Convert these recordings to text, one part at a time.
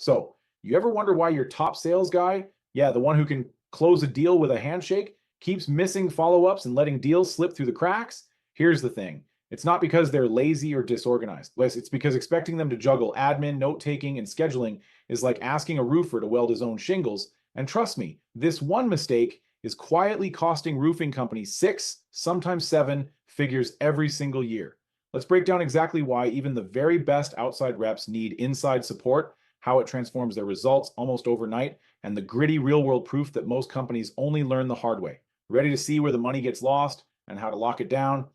So, you ever wonder why your top sales guy, yeah, the one who can close a deal with a handshake, keeps missing follow ups and letting deals slip through the cracks? Here's the thing, it's not because they're lazy or disorganized. It's because expecting them to juggle admin, note taking, and scheduling is like asking a roofer to weld his own shingles. And trust me, this one mistake is quietly costing roofing companies six, sometimes seven figures every single year. Let's break down exactly why even the very best outside reps need inside support, how it transforms their results almost overnight, and the gritty real world proof that most companies only learn the hard way. Ready to see where the money gets lost and how to lock it down?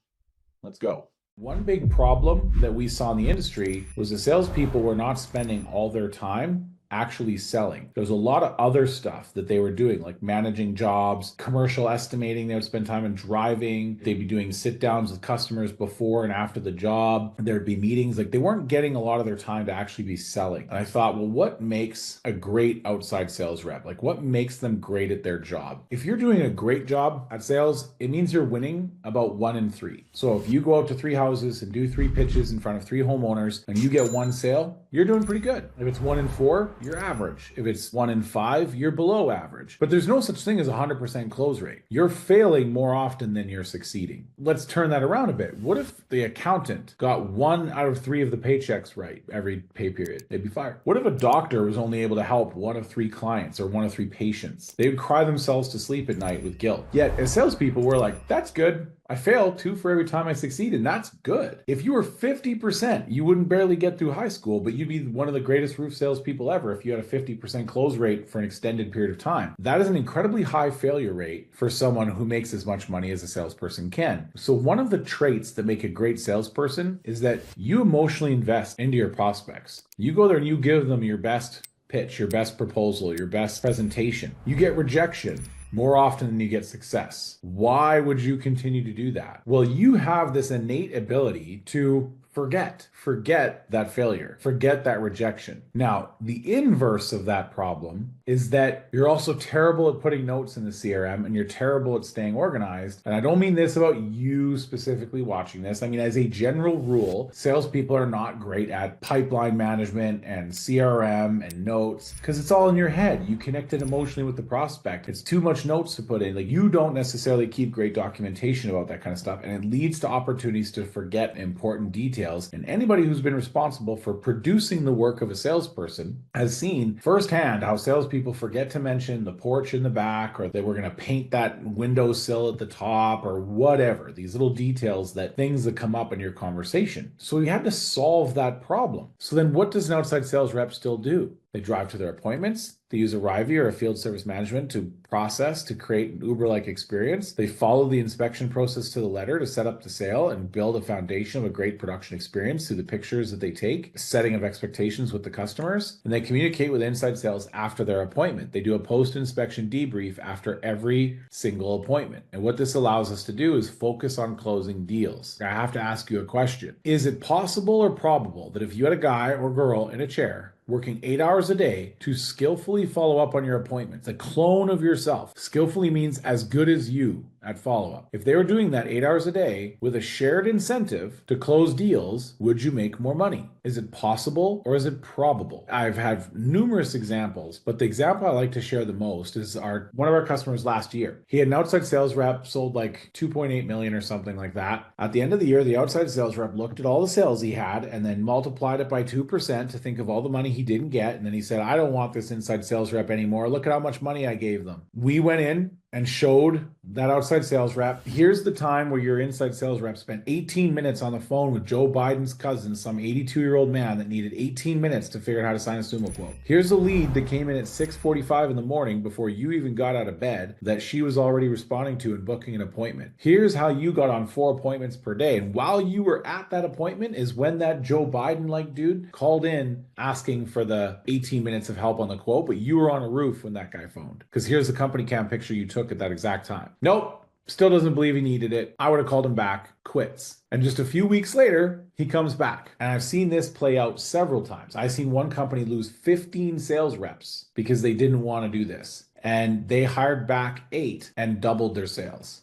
Let's go. One big problem that we saw in the industry was the salespeople were not spending all their time actually selling. There's a lot of other stuff that they were doing, like managing jobs, commercial estimating. They would spend time in driving. They'd be doing sit downs with customers before and after the job. There'd be meetings. Like they weren't getting a lot of their time to actually be selling. And I thought, well, what makes a great outside sales rep? Like what makes them great at their job? If you're doing a great job at sales, it means you're winning about 1 in 3. So if you go out to 3 houses and do 3 pitches in front of 3 homeowners and you get 1 sale, you're doing pretty good. If it's 1 in 4, you're average. If it's 1 in 5, you're below average. But there's no such thing as a 100% close rate. You're failing more often than you're succeeding. Let's turn that around a bit. What if the accountant got 1 out of 3 of the paychecks right every pay period? They'd be fired. What if a doctor was only able to help 1 of 3 clients or 1 of 3 patients? They would cry themselves to sleep at night with guilt. Yet as salespeople, we're like, that's good. I fail 2 for every time I succeed, and that's good. If you were 50%, you wouldn't barely get through high school, but you'd be one of the greatest roof salespeople ever if you had a 50% close rate for an extended period of time. That is an incredibly high failure rate for someone who makes as much money as a salesperson can. So one of the traits that make a great salesperson is that you emotionally invest into your prospects. You go there and you give them your best pitch, your best proposal, your best presentation. You get rejection more often than you get success. Why would you continue to do that? Well, you have this innate ability to forget that failure, forget that rejection. Now, the inverse of that problem is that you're also terrible at putting notes in the CRM and you're terrible at staying organized. And I don't mean this about you specifically watching this. I mean, as a general rule, salespeople are not great at pipeline management and CRM and notes because it's all in your head. You connect it emotionally with the prospect. It's too much notes to put in. Like you don't necessarily keep great documentation about that kind of stuff. And it leads to opportunities to forget important details. And anybody who's been responsible for producing the work of a salesperson has seen firsthand how salespeople forget to mention the porch in the back, or they were going to paint that windowsill at the top, or whatever. These little details, that things that come up in your conversation. So we had to solve that problem. So then what does an outside sales rep still do? They drive to their appointments. They use a Rivy or a field service management to process, to create an Uber-like experience. They follow the inspection process to the letter to set up the sale and build a foundation of a great production experience through the pictures that they take, setting of expectations with the customers, and they communicate with inside sales after their appointment. They do a post-inspection debrief after every single appointment. And what this allows us to do is focus on closing deals. I have to ask you a question. Is it possible or probable that if you had a guy or girl in a chair working 8 hours a day to skillfully follow up on your appointments, a clone of yourself? Skillfully means as good as you at follow-up. If they were doing that 8 hours a day with a shared incentive to close deals, would you make more money? Is it possible or is it probable? I've had numerous examples, but the example I like to share the most is one of our customers last year. He had an outside sales rep, sold like 2.8 million or something like that. At the end of the year, the outside sales rep looked at all the sales he had and then multiplied it by 2% to think of all the money he didn't get. And then he said, I don't want this inside sales rep anymore. Look at how much money I gave them. We went in and showed that outside sales rep, here's the time where your inside sales rep spent 18 minutes on the phone with Joe Biden's cousin, some 82-year-old man that needed 18 minutes to figure out how to sign a sumo quote. Here's a lead that came in at 6:45 in the morning before you even got out of bed that she was already responding to and booking an appointment. Here's how you got on 4 appointments per day. And while you were at that appointment is when that Joe Biden-like dude called in asking for the 18 minutes of help on the quote, but you were on a roof when that guy phoned. Because here's the company cam picture you took at that exact time. Nope, still doesn't believe he needed it. I would have called him back, quits. And just a few weeks later, he comes back. And I've seen this play out several times. I've seen one company lose 15 sales reps because they didn't want to do this. And they hired back 8 and doubled their sales.